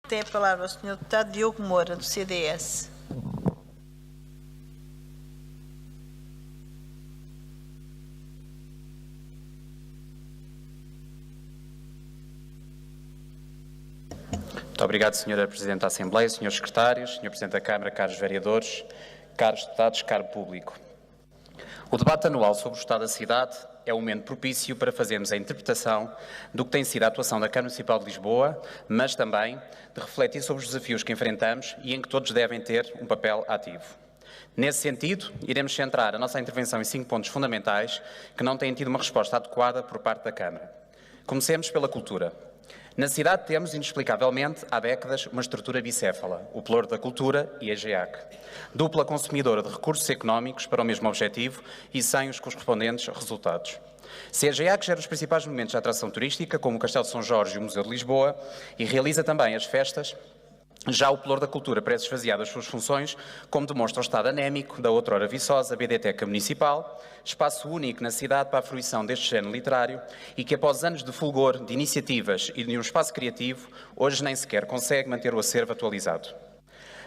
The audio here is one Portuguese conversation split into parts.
Tem a palavra o Sr. Deputado Diogo Moura, do CDS. Muito obrigado, Sra. Presidente da Assembleia, Srs. Secretários, Sr. Presidente da Câmara, caros vereadores, caros deputados, caro público. O debate anual sobre o Estado da cidade é um momento propício para fazermos a interpretação do que tem sido a atuação da Câmara Municipal de Lisboa, mas também de refletir sobre os desafios que enfrentamos e em que todos devem ter um papel ativo. Nesse sentido, iremos centrar a nossa intervenção em 5 pontos fundamentais que não têm tido uma resposta adequada por parte da Câmara. Comecemos pela cultura. Na cidade temos, inexplicavelmente, há décadas, uma estrutura bicéfala, o Pelouro da Cultura e a GEAC, dupla consumidora de recursos económicos para o mesmo objetivo e sem os correspondentes resultados. Se a GEAC gera os principais momentos de atração turística, como o Castelo de São Jorge e o Museu de Lisboa, e realiza também as festas, já o Pelouro da Cultura parece esvaziado as suas funções, como demonstra o estado anémico da outrora viçosa Biblioteca Municipal, espaço único na cidade para a fruição deste género literário e que, após anos de fulgor, de iniciativas e de um espaço criativo, hoje nem sequer consegue manter o acervo atualizado.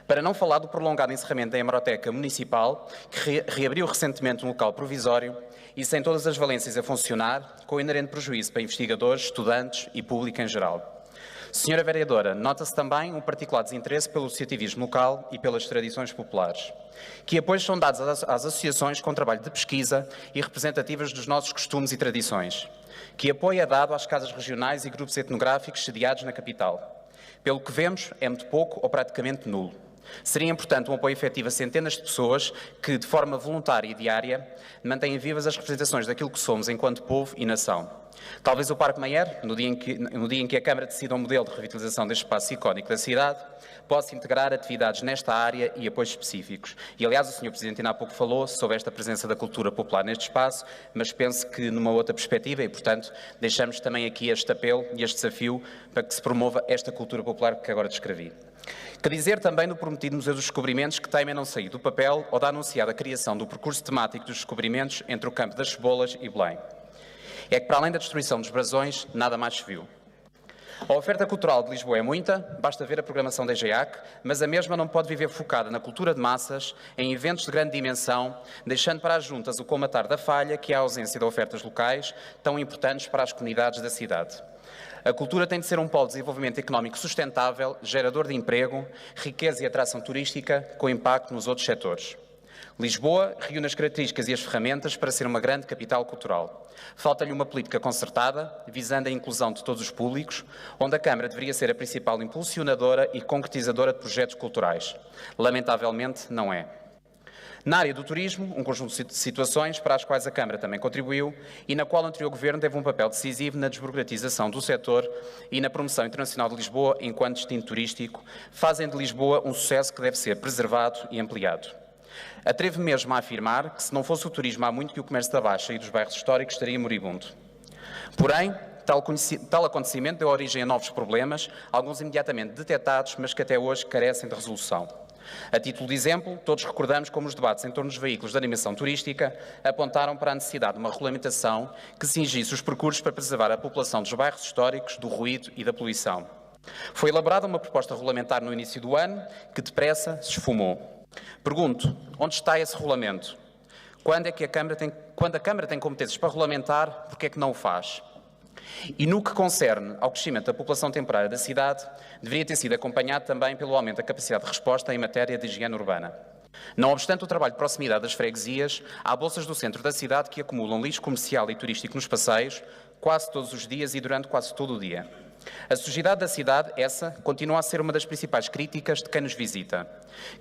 Para não falar do prolongado encerramento da Hemeroteca Municipal, que reabriu recentemente um local provisório e sem todas as valências a funcionar, com inerente prejuízo para investigadores, estudantes e público em geral. Senhora Vereadora, nota-se também um particular desinteresse pelo associativismo local e pelas tradições populares. Que apoios são dados às associações com trabalho de pesquisa e representativas dos nossos costumes e tradições? Que apoio é dado às casas regionais e grupos etnográficos sediados na capital? Pelo que vemos, é muito pouco ou praticamente nulo. Seria importante um apoio efetivo a centenas de pessoas que, de forma voluntária e diária, mantêm vivas as representações daquilo que somos enquanto povo e nação. Talvez o Parque Mayer, no dia em que a Câmara decida um modelo de revitalização deste espaço icónico da cidade, possa integrar atividades nesta área e apoios específicos. E, aliás, o Sr. Presidente ainda há pouco falou sobre esta presença da cultura popular neste espaço, mas penso que numa outra perspectiva e, portanto, deixamos também aqui este apelo e este desafio para que se promova esta cultura popular que agora descrevi. Que dizer também do prometido Museu dos Descobrimentos, que teima em não sair do papel ou da anunciada criação do percurso temático dos descobrimentos entre o Campo das Cebolas e Belém. É que, para além da destruição dos brasões, nada mais se viu. A oferta cultural de Lisboa é muita, basta ver a programação da GEAC, mas a mesma não pode viver focada na cultura de massas, em eventos de grande dimensão, deixando para as juntas o colmatar da falha, que é a ausência de ofertas locais, tão importantes para as comunidades da cidade. A cultura tem de ser um polo de desenvolvimento económico sustentável, gerador de emprego, riqueza e atração turística, com impacto nos outros setores. Lisboa reúne as características e as ferramentas para ser uma grande capital cultural. Falta-lhe uma política concertada, visando a inclusão de todos os públicos, onde a Câmara deveria ser a principal impulsionadora e concretizadora de projetos culturais. Lamentavelmente, não é. Na área do turismo, um conjunto de situações para as quais a Câmara também contribuiu e na qual o anterior Governo teve um papel decisivo na desburocratização do setor e na promoção internacional de Lisboa enquanto destino turístico, fazem de Lisboa um sucesso que deve ser preservado e ampliado. Atrevo-me mesmo a afirmar que, se não fosse o turismo, há muito que o comércio da Baixa e dos bairros históricos estaria moribundo. Porém, tal acontecimento deu origem a novos problemas, alguns imediatamente detectados, mas que até hoje carecem de resolução. A título de exemplo, todos recordamos como os debates em torno dos veículos de animação turística apontaram para a necessidade de uma regulamentação que cingisse os percursos para preservar a população dos bairros históricos do ruído e da poluição. Foi elaborada uma proposta regulamentar no início do ano que, depressa, se esfumou. Pergunto, onde está esse regulamento? Quando a Câmara tem competências para regulamentar, por que é que não o faz? E no que concerne ao crescimento da população temporária da cidade, deveria ter sido acompanhado também pelo aumento da capacidade de resposta em matéria de higiene urbana. Não obstante o trabalho de proximidade das freguesias, há bolsas do centro da cidade que acumulam lixo comercial e turístico nos passeios, quase todos os dias e durante quase todo o dia. A sujidade da cidade, essa, continua a ser uma das principais críticas de quem nos visita.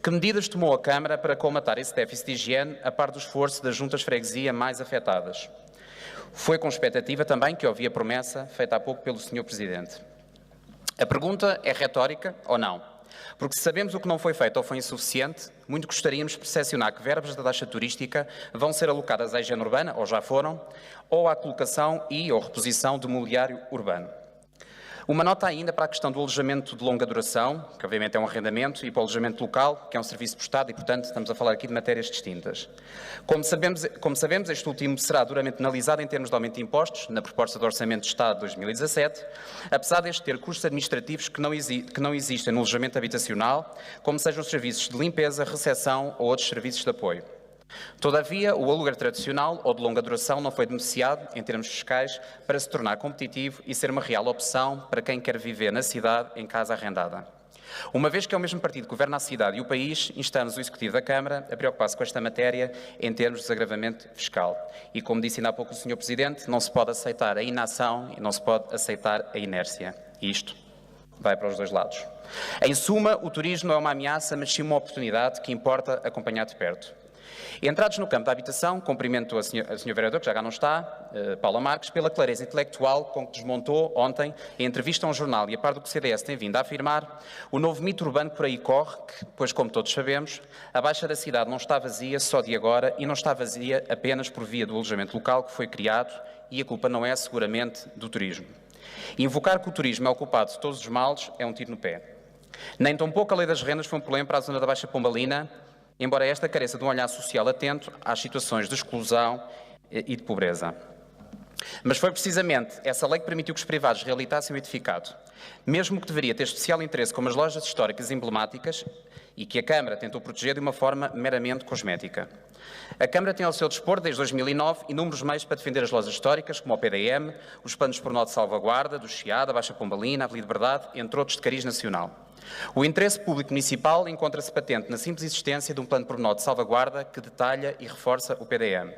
Que medidas tomou a Câmara para colmatar esse déficit de higiene, a par do esforço das juntas de freguesia mais afetadas? Foi com expectativa também que ouvi a promessa feita há pouco pelo Sr. Presidente. A pergunta é retórica ou não? Porque se sabemos o que não foi feito ou foi insuficiente, muito gostaríamos de percepcionar que verbas da taxa turística vão ser alocadas à higiene urbana, ou já foram, ou à colocação e ou reposição de mobiliário urbano. Uma nota ainda para a questão do alojamento de longa duração, que obviamente é um arrendamento, e para o alojamento local, que é um serviço prestado e, portanto, estamos a falar aqui de matérias distintas. Como sabemos, este último será duramente analisado em termos de aumento de impostos, na proposta do Orçamento de Estado de 2017, apesar deste ter custos administrativos que não existem no alojamento habitacional, como sejam os serviços de limpeza, recepção ou outros serviços de apoio. Todavia, o aluguer tradicional ou de longa duração não foi beneficiado, em termos fiscais, para se tornar competitivo e ser uma real opção para quem quer viver na cidade em casa arrendada. Uma vez que é o mesmo partido que governa a cidade e o país, instamos o Executivo da Câmara a preocupar-se com esta matéria em termos de desagravamento fiscal. E, como disse ainda há pouco o Sr. Presidente, não se pode aceitar a inação e não se pode aceitar a inércia. E isto vai para os dois lados. Em suma, o turismo não é uma ameaça, mas sim uma oportunidade que importa acompanhar de perto. Entrados no campo da habitação, cumprimento a Sra. Vereadora, que já cá não está, Paula Marques, pela clareza intelectual com que desmontou ontem, em entrevista a um jornal e a par do que o CDS tem vindo a afirmar, o novo mito urbano por aí corre, que, pois como todos sabemos, a Baixa da cidade não está vazia só de agora e não está vazia apenas por via do alojamento local que foi criado e a culpa não é seguramente do turismo. Invocar que o turismo é o culpado de todos os males é um tiro no pé. Nem tão pouco a lei das rendas foi um problema para a zona da Baixa Pombalina, embora esta careça de um olhar social atento às situações de exclusão e de pobreza. Mas foi precisamente essa lei que permitiu que os privados reabilitassem o edificado, mesmo que deveria ter especial interesse como as lojas históricas emblemáticas e que a Câmara tentou proteger de uma forma meramente cosmética. A Câmara tem ao seu dispor, desde 2009, inúmeros meios para defender as lojas históricas, como o PDM, os planos por nó de salvaguarda, do Chiado, a Baixa Pombalina, a Avenida Liberdade, entre outros de cariz nacional. O interesse público municipal encontra-se patente na simples existência de um plano por nó de salvaguarda que detalha e reforça o PDM.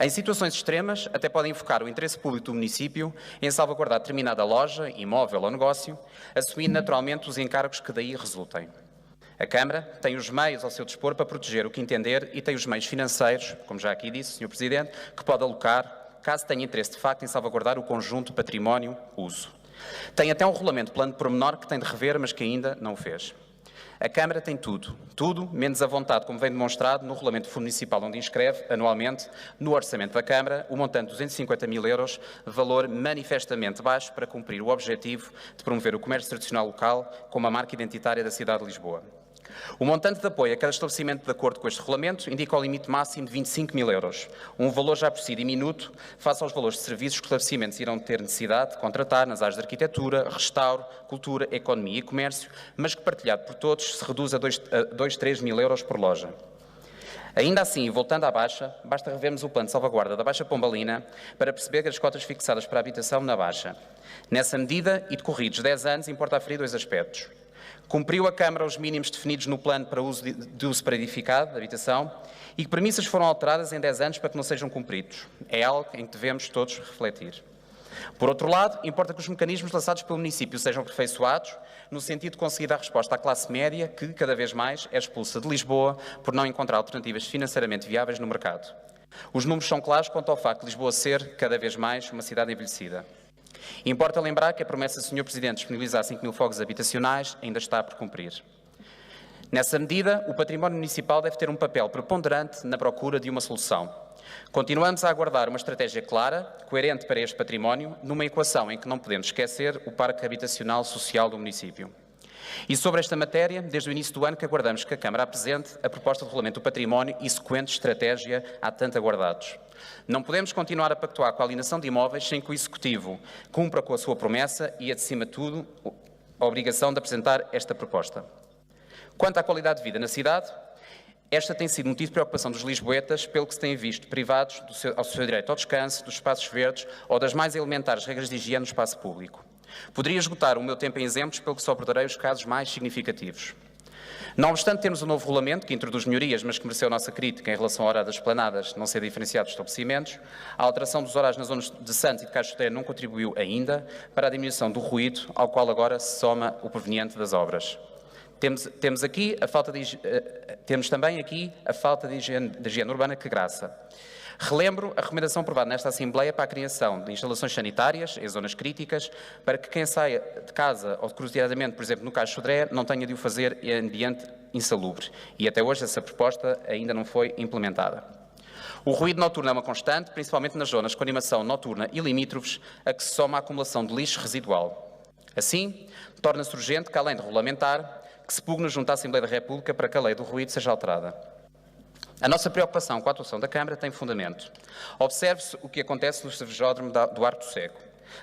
Em situações extremas, até podem invocar o interesse público do município em salvaguardar determinada loja, imóvel ou negócio, assumindo naturalmente os encargos que daí resultem. A Câmara tem os meios ao seu dispor para proteger o que entender e tem os meios financeiros, como já aqui disse, Sr. Presidente, que pode alocar, caso tenha interesse de facto em salvaguardar o conjunto património-uso. Tem até um regulamento plano de pormenor que tem de rever, mas que ainda não o fez. A Câmara tem tudo, menos a vontade, como vem demonstrado no regulamento municipal onde inscreve, anualmente, no orçamento da Câmara, o montante de 250 mil euros, valor manifestamente baixo para cumprir o objetivo de promover o comércio tradicional local como a marca identitária da cidade de Lisboa. O montante de apoio a cada estabelecimento, de acordo com este regulamento, indica o limite máximo de 25 mil euros, um valor já por si diminuto face aos valores de serviços que os estabelecimentos irão ter necessidade de contratar nas áreas de arquitetura, restauro, cultura, economia e comércio, mas que, partilhado por todos, se reduz a 3 mil euros por loja. Ainda assim, voltando à Baixa, basta revermos o plano de salvaguarda da Baixa Pombalina para perceber que as cotas fixadas para a habitação na Baixa. Nessa medida, e decorridos 10 anos, importa aferir dois aspectos. Cumpriu a Câmara os mínimos definidos no plano para uso de uso para edificado, de habitação, e que premissas foram alteradas em 10 anos para que não sejam cumpridos. É algo em que devemos todos refletir. Por outro lado, importa que os mecanismos lançados pelo município sejam aperfeiçoados, no sentido de conseguir dar resposta à classe média, que, cada vez mais, é expulsa de Lisboa por não encontrar alternativas financeiramente viáveis no mercado. Os números são claros quanto ao facto de Lisboa ser, cada vez mais, uma cidade envelhecida. Importa lembrar que a promessa do Sr. Presidente de disponibilizar 5 mil fogos habitacionais ainda está por cumprir. Nessa medida, o património municipal deve ter um papel preponderante na procura de uma solução. Continuamos a aguardar uma estratégia clara, coerente para este património, numa equação em que não podemos esquecer o parque habitacional social do município. E sobre esta matéria, desde o início do ano que aguardamos que a Câmara apresente a proposta de regulamento do património e sequente estratégia há tanto aguardados. Não podemos continuar a pactuar com a alienação de imóveis sem que o Executivo cumpra com a sua promessa e, acima de tudo, a obrigação de apresentar esta proposta. Quanto à qualidade de vida na cidade, esta tem sido motivo de preocupação dos lisboetas, pelo que se têm visto privados ao seu direito ao descanso, dos espaços verdes ou das mais elementares regras de higiene no espaço público. Poderia esgotar o meu tempo em exemplos, pelo que só abordarei os casos mais significativos. Não obstante termos um novo regulamento que introduz melhorias, mas que mereceu a nossa crítica em relação ao horário das esplanadas não ser diferenciado dos estabelecimentos, a alteração dos horários nas zonas de Santos e de Caixoteira não contribuiu ainda para a diminuição do ruído, ao qual agora se soma o proveniente das obras. Temos também aqui a falta de higiene urbana que graça. Relembro a recomendação aprovada nesta Assembleia para a criação de instalações sanitárias em zonas críticas, para que quem saia de casa ou cruzeadamente, por exemplo, no Caixo Sodré, não tenha de o fazer em ambiente insalubre. E até hoje essa proposta ainda não foi implementada. O ruído noturno é uma constante, principalmente nas zonas com animação noturna e limítrofes, a que se soma a acumulação de lixo residual. Assim, torna-se urgente que, além de regulamentar, que se pugne junto à Assembleia da República para que a lei do ruído seja alterada. A nossa preocupação com a atuação da Câmara tem fundamento. Observe-se o que acontece no cervejódromo do Arco Seco.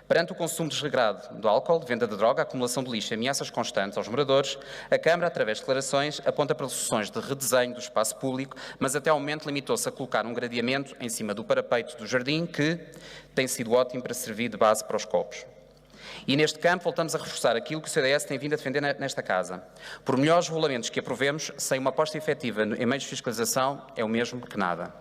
Perante o consumo desregrado do álcool, venda de droga, acumulação de lixo e ameaças constantes aos moradores, a Câmara, através de declarações, aponta para soluções de redesenho do espaço público, mas até ao momento limitou-se a colocar um gradeamento em cima do parapeito do jardim, que tem sido ótimo para servir de base para os copos. E neste campo voltamos a reforçar aquilo que o CDS tem vindo a defender nesta Casa. Por melhores regulamentos que aprovemos, sem uma aposta efetiva em meios de fiscalização, é o mesmo que nada.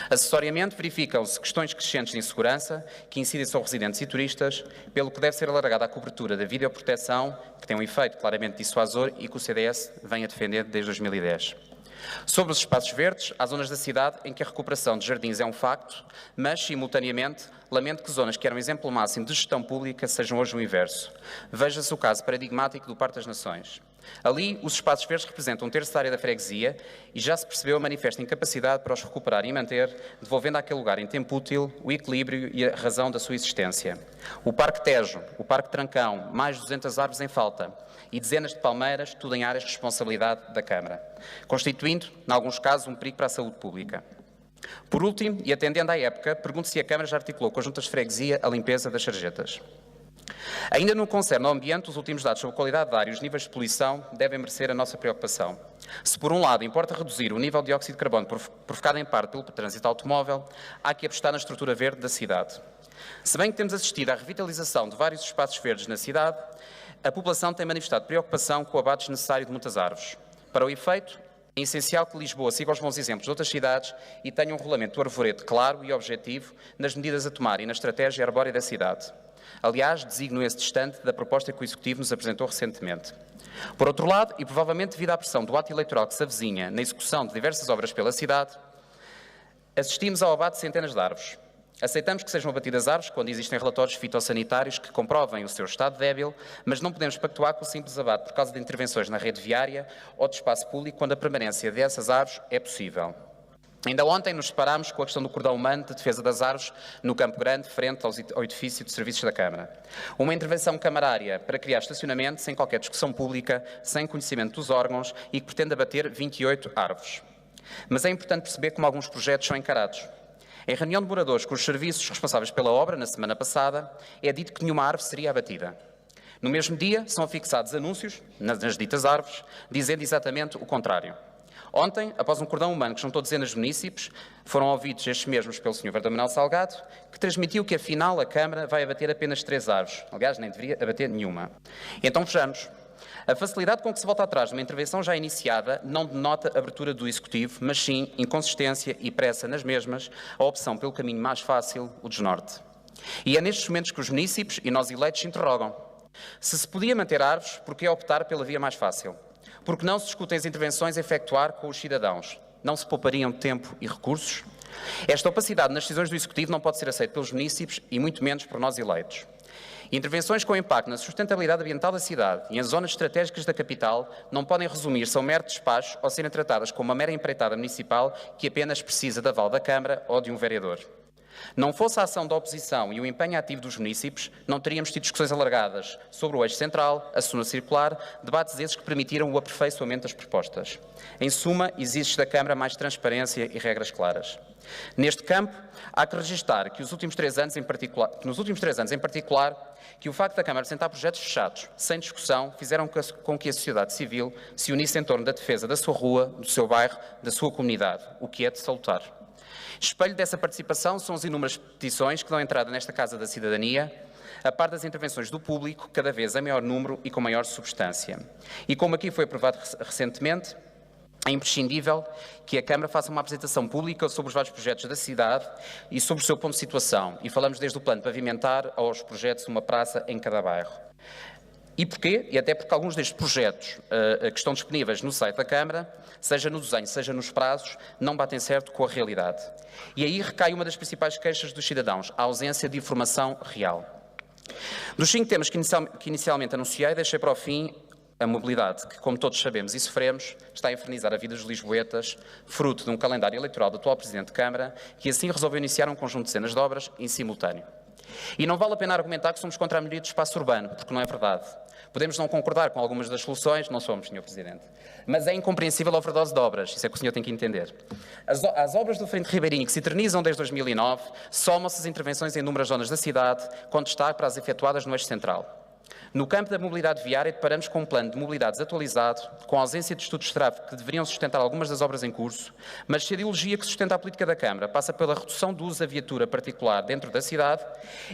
Acessoriamente, verificam-se questões crescentes de insegurança que incidem sobre residentes e turistas, pelo que deve ser alargada a cobertura da videoproteção, que tem um efeito claramente dissuasor e que o CDS vem a defender desde 2010. Sobre os espaços verdes, há zonas da cidade em que a recuperação de jardins é um facto, mas, simultaneamente, lamento que zonas que eram exemplo máximo de gestão pública sejam hoje o inverso. Veja-se o caso paradigmático do Parque das Nações. Ali, os espaços verdes representam um terço da área da freguesia e já se percebeu a manifesta incapacidade para os recuperar e manter, devolvendo àquele lugar em tempo útil o equilíbrio e a razão da sua existência. O Parque Tejo, o Parque Trancão, mais de 200 árvores em falta e dezenas de palmeiras, tudo em áreas de responsabilidade da Câmara, constituindo, em alguns casos, um perigo para a saúde pública. Por último, e atendendo à época, pergunto se a Câmara já articulou com as juntas de freguesia a limpeza das sarjetas. Ainda no que concerne ao ambiente, os últimos dados sobre a qualidade de ar e os níveis de poluição devem merecer a nossa preocupação. Se, por um lado, importa reduzir o nível de dióxido de carbono provocado em parte pelo trânsito automóvel, há que apostar na estrutura verde da cidade. Se bem que temos assistido à revitalização de vários espaços verdes na cidade, a população tem manifestado preocupação com o abate desnecessário de muitas árvores. Para o efeito, é essencial que Lisboa siga os bons exemplos de outras cidades e tenha um regulamento do arvoredo claro e objetivo nas medidas a tomar e na estratégia arbórea da cidade. Aliás, designo esse distante da proposta que o Executivo nos apresentou recentemente. Por outro lado, e provavelmente devido à pressão do ato eleitoral que se avizinha na execução de diversas obras pela cidade, assistimos ao abate de centenas de árvores. Aceitamos que sejam abatidas árvores quando existem relatórios fitossanitários que comprovem o seu estado débil, mas não podemos pactuar com o simples abate por causa de intervenções na rede viária ou de espaço público quando a permanência dessas árvores é possível. Ainda ontem nos deparámos com a questão do cordão humano de defesa das árvores no Campo Grande, frente ao edifício de serviços da Câmara. Uma intervenção camarária para criar estacionamento sem qualquer discussão pública, sem conhecimento dos órgãos e que pretende abater 28 árvores. Mas é importante perceber como alguns projetos são encarados. Em reunião de moradores com os serviços responsáveis pela obra, na semana passada, é dito que nenhuma árvore seria abatida. No mesmo dia, são afixados anúncios, nas ditas árvores, dizendo exatamente o contrário. Ontem, após um cordão humano que juntou dezenas de munícipes, foram ouvidos estes mesmos pelo Sr. Verdão Manuel Salgado, que transmitiu que, afinal, a Câmara vai abater apenas 3 árvores. Aliás, nem deveria abater nenhuma. Então, vejamos. A facilidade com que se volta atrás de uma intervenção já iniciada não denota abertura do Executivo, mas sim inconsistência e pressa nas mesmas, a opção pelo caminho mais fácil, o desnorte. E é nestes momentos que os munícipes e nós eleitos se interrogam. Se podia manter árvores, por que optar pela via mais fácil? Porque não se discutem as intervenções a efetuar com os cidadãos? Não se poupariam tempo e recursos? Esta opacidade nas decisões do Executivo não pode ser aceita pelos munícipes e muito menos por nós eleitos. Intervenções com impacto na sustentabilidade ambiental da cidade e em zonas estratégicas da capital não podem resumir-se a um mero despacho ou serem tratadas como uma mera empreitada municipal que apenas precisa de aval da Câmara ou de um vereador. Não fosse a ação da oposição e o empenho ativo dos munícipes, não teríamos tido discussões alargadas sobre o eixo central, a zona circular, debates esses que permitiram o aperfeiçoamento das propostas. Em suma, exige da Câmara mais transparência e regras claras. Neste campo, há que registar que nos últimos 3 anos em particular, que o facto da Câmara apresentar projetos fechados, sem discussão, fizeram com que a sociedade civil se unisse em torno da defesa da sua rua, do seu bairro, da sua comunidade, o que é de salutar. Espelho dessa participação são as inúmeras petições que dão entrada nesta Casa da Cidadania, a par das intervenções do público, cada vez em maior número e com maior substância. E como aqui foi aprovado recentemente, é imprescindível que a Câmara faça uma apresentação pública sobre os vários projetos da cidade e sobre o seu ponto de situação. E falamos desde o plano pavimentar aos projetos de uma praça em cada bairro. E porquê? E até porque alguns destes projetos que estão disponíveis no site da Câmara, seja no desenho, seja nos prazos, não batem certo com a realidade. E aí recai uma das principais queixas dos cidadãos, a ausência de informação real. Dos 5 temas que inicialmente anunciei, deixei para o fim a mobilidade, que, como todos sabemos e sofremos, está a infernizar a vida dos lisboetas, fruto de um calendário eleitoral do atual Presidente de Câmara, que assim resolveu iniciar um conjunto de cenas de obras em simultâneo. E não vale a pena argumentar que somos contra a melhoria do espaço urbano, porque não é verdade. Podemos não concordar com algumas das soluções, não somos, Sr. Presidente. Mas é incompreensível a overdose de obras, isso é que o senhor tem que entender. As obras do Frente Ribeirinho, que se eternizam desde 2009, somam-se as intervenções em inúmeras zonas da cidade, com destaque para as efetuadas no eixo central. No campo da mobilidade viária, deparamos com um plano de mobilidade desatualizado, com a ausência de estudos de tráfego que deveriam sustentar algumas das obras em curso, mas se a ideologia que sustenta a política da Câmara passa pela redução do uso da viatura particular dentro da cidade,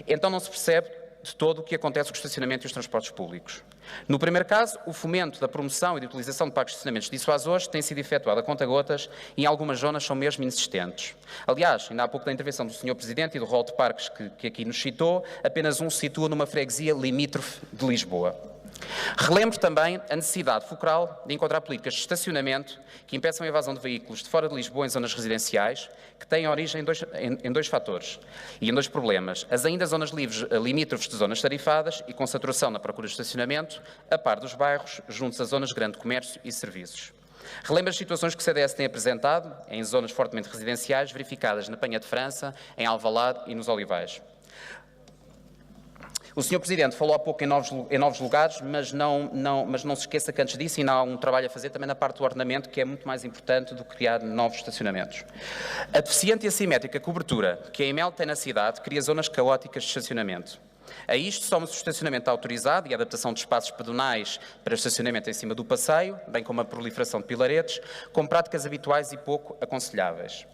então não se percebe de todo o que acontece com o estacionamento e os transportes públicos. No primeiro caso, o fomento da promoção e de utilização de parques de estacionamentos dissuasores tem sido efetuado a conta-gotas e em algumas zonas são mesmo inexistentes. Aliás, ainda há pouco da intervenção do Sr. Presidente e do rol de parques que aqui nos citou, apenas um se situa numa freguesia limítrofe de Lisboa. Relembro também a necessidade fulcral de encontrar políticas de estacionamento que impeçam a evasão de veículos de fora de Lisboa em zonas residenciais, que têm origem em dois fatores e em dois problemas. As ainda zonas livres limítrofes de zonas tarifadas e com saturação na procura de estacionamento, a par dos bairros, juntos às zonas de grande comércio e serviços. Relembro as situações que o CDS tem apresentado em zonas fortemente residenciais, verificadas na Penha de França, em Alvalade e nos Olivais. O Sr. Presidente falou há pouco em novos lugares, mas não se esqueça que antes disso ainda há um trabalho a fazer também na parte do ordenamento, que é muito mais importante do que criar novos estacionamentos. A deficiente e assimétrica cobertura que a EML tem na cidade cria zonas caóticas de estacionamento. A isto soma-se o estacionamento autorizado e a adaptação de espaços pedonais para estacionamento em cima do passeio, bem como a proliferação de pilaretes, com práticas habituais e pouco aconselháveis.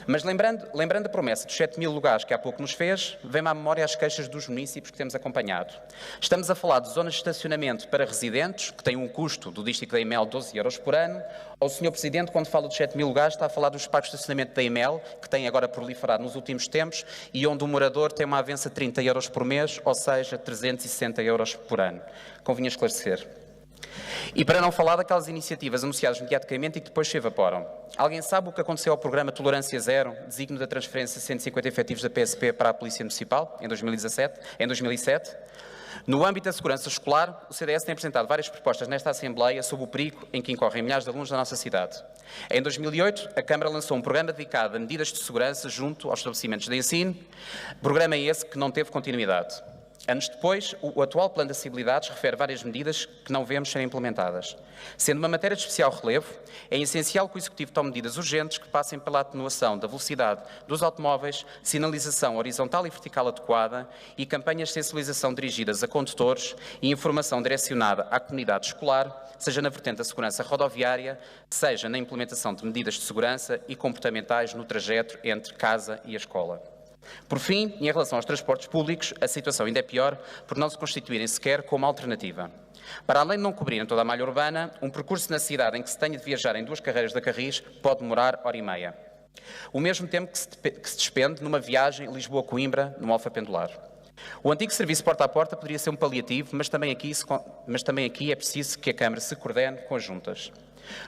Mas lembrando a promessa dos 7.000 lugares que há pouco nos fez, vem-me à memória as queixas dos municípios que temos acompanhado. Estamos a falar de zonas de estacionamento para residentes, que têm um custo do distrito da EML de 12 euros por ano, ou o Sr. Presidente, quando fala dos 7.000 lugares, está a falar dos parques de estacionamento da EML, que têm agora proliferado nos últimos tempos, e onde o morador tem uma avença de 30 euros por mês, ou seja, 360 euros por ano. Convinha esclarecer. E para não falar daquelas iniciativas anunciadas mediaticamente e que depois se evaporam. Alguém sabe o que aconteceu ao programa Tolerância Zero, designo da transferência de 150 efetivos da PSP para a Polícia Municipal, em 2007? No âmbito da segurança escolar, o CDS tem apresentado várias propostas nesta Assembleia sobre o perigo em que incorrem milhares de alunos da nossa cidade. Em 2008, a Câmara lançou um programa dedicado a medidas de segurança junto aos estabelecimentos de ensino, programa esse que não teve continuidade. Anos depois, o atual Plano de Acessibilidades refere várias medidas que não vemos serem implementadas. Sendo uma matéria de especial relevo, é essencial que o Executivo tome medidas urgentes que passem pela atenuação da velocidade dos automóveis, sinalização horizontal e vertical adequada e campanhas de sensibilização dirigidas a condutores e informação direcionada à comunidade escolar, seja na vertente da segurança rodoviária, seja na implementação de medidas de segurança e comportamentais no trajeto entre casa e a escola. Por fim, em relação aos transportes públicos, a situação ainda é pior por não se constituírem sequer como alternativa. Para além de não cobrirem toda a malha urbana, um percurso na cidade em que se tenha de viajar em 2 carreiras da Carris pode demorar 1h30. O mesmo tempo que se despende numa viagem Lisboa-Coimbra no Alfa Pendular. O antigo serviço porta a porta poderia ser um paliativo, mas também aqui é preciso que a Câmara se coordene com as juntas.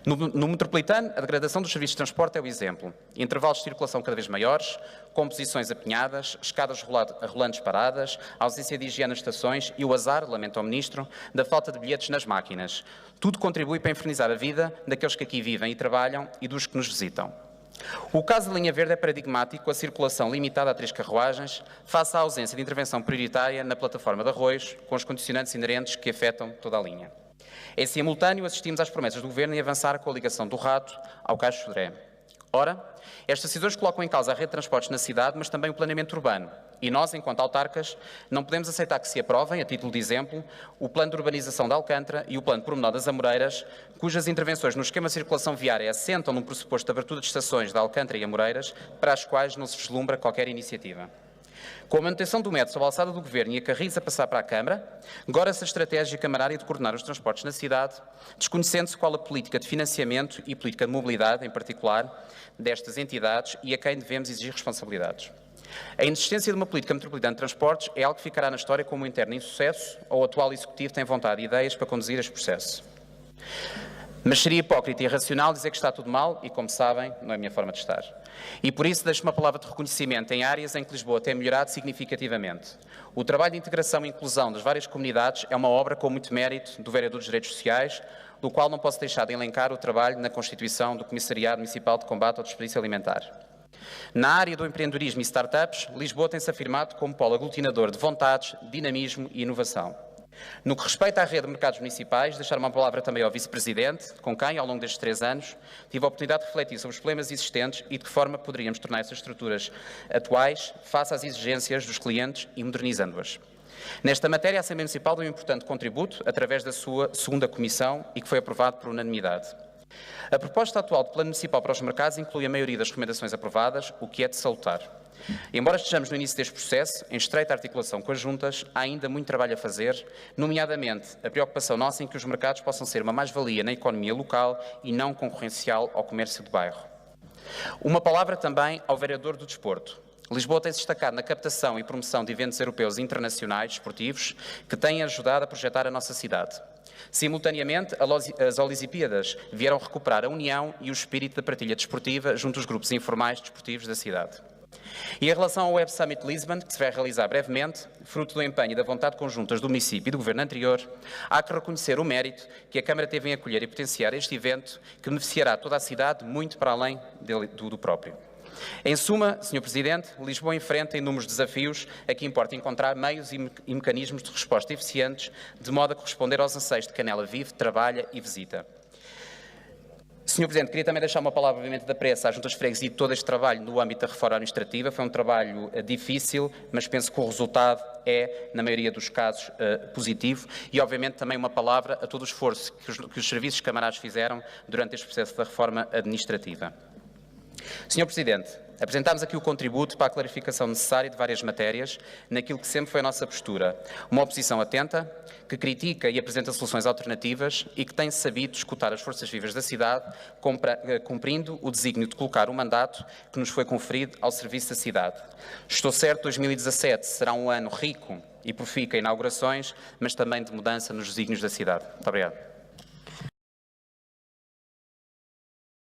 No metropolitano, a degradação dos serviços de transporte é o exemplo. Intervalos de circulação cada vez maiores, composições apinhadas, escadas rolantes paradas, ausência de higiene nas estações e o azar, lamenta o Ministro, da falta de bilhetes nas máquinas. Tudo contribui para infernizar a vida daqueles que aqui vivem e trabalham e dos que nos visitam. O caso da linha verde é paradigmático, a circulação limitada a 3 carruagens, face à ausência de intervenção prioritária na plataforma de Arroios, com os condicionantes inerentes que afetam toda a linha. Em simultâneo, assistimos às promessas do Governo em avançar com a ligação do Rato ao Caixo de Sodré. Ora, estas decisões colocam em causa a rede de transportes na cidade, mas também o planeamento urbano. E nós, enquanto autarcas, não podemos aceitar que se aprovem, a título de exemplo, o Plano de Urbanização de Alcântara e o Plano de Pormenor das Amoreiras, cujas intervenções no esquema de circulação viária assentam num pressuposto de abertura de estações de Alcântara e Amoreiras, para as quais não se vislumbra qualquer iniciativa. Com a manutenção do método sob a alçada do Governo e a Carris a passar para a Câmara, agora-se a estratégia camarária de coordenar os transportes na cidade, desconhecendo-se qual a política de financiamento e política de mobilidade, em particular, destas entidades e a quem devemos exigir responsabilidades. A inexistência de uma política metropolitana de transportes é algo que ficará na história como um interno insucesso ou o atual Executivo tem vontade e ideias para conduzir este processo. Mas seria hipócrita e irracional dizer que está tudo mal e, como sabem, não é a minha forma de estar. E por isso deixo uma palavra de reconhecimento em áreas em que Lisboa tem melhorado significativamente. O trabalho de integração e inclusão das várias comunidades é uma obra com muito mérito do Vereador dos Direitos Sociais, do qual não posso deixar de elencar o trabalho na constituição do Comissariado Municipal de Combate ao Desperdício Alimentar. Na área do empreendedorismo e startups, Lisboa tem-se afirmado como polo aglutinador de vontades, dinamismo e inovação. No que respeita à rede de mercados municipais, deixar uma palavra também ao Vice-Presidente, com quem, ao longo destes 3 anos, tive a oportunidade de refletir sobre os problemas existentes e de que forma poderíamos tornar essas estruturas atuais face às exigências dos clientes e modernizando-as. Nesta matéria, a Assembleia Municipal deu um importante contributo através da sua segunda comissão e que foi aprovado por unanimidade. A proposta atual do Plano Municipal para os Mercados inclui a maioria das recomendações aprovadas, o que é de salutar. Embora estejamos no início deste processo, em estreita articulação com as juntas, há ainda muito trabalho a fazer, nomeadamente a preocupação nossa em que os mercados possam ser uma mais-valia na economia local e não concorrencial ao comércio de bairro. Uma palavra também ao vereador do desporto. Lisboa tem-se destacado na captação e promoção de eventos europeus e internacionais esportivos que têm ajudado a projetar a nossa cidade. Simultaneamente, as Olisípiadas vieram recuperar a união e o espírito da partilha desportiva junto aos grupos informais desportivos da cidade. E em relação ao Web Summit Lisbon, que se vai realizar brevemente, fruto do empenho e da vontade conjuntas do município e do governo anterior, há que reconhecer o mérito que a Câmara teve em acolher e potenciar este evento, que beneficiará toda a cidade, muito para além do próprio. Em suma, Sr. Presidente, Lisboa enfrenta inúmeros desafios a que importa encontrar meios e mecanismos de resposta eficientes, de modo a corresponder aos anseios de quem nela vive, trabalha e visita. Sr. Presidente, queria também deixar uma palavra, obviamente, da pressa às juntas de freguesia de todo este trabalho no âmbito da reforma administrativa. Foi um trabalho difícil, mas penso que o resultado é, na maioria dos casos, positivo. E, obviamente, também uma palavra a todo o esforço que os serviços camarados fizeram durante este processo da reforma administrativa. Sr. Presidente, apresentámos aqui o contributo para a clarificação necessária de várias matérias, naquilo que sempre foi a nossa postura. Uma oposição atenta, que critica e apresenta soluções alternativas e que tem sabido escutar as forças vivas da cidade, cumprindo o desígnio de colocar o mandato que nos foi conferido ao serviço da cidade. Estou certo que 2017 será um ano rico e profícuo em inaugurações, mas também de mudança nos desígnios da cidade. Muito obrigado.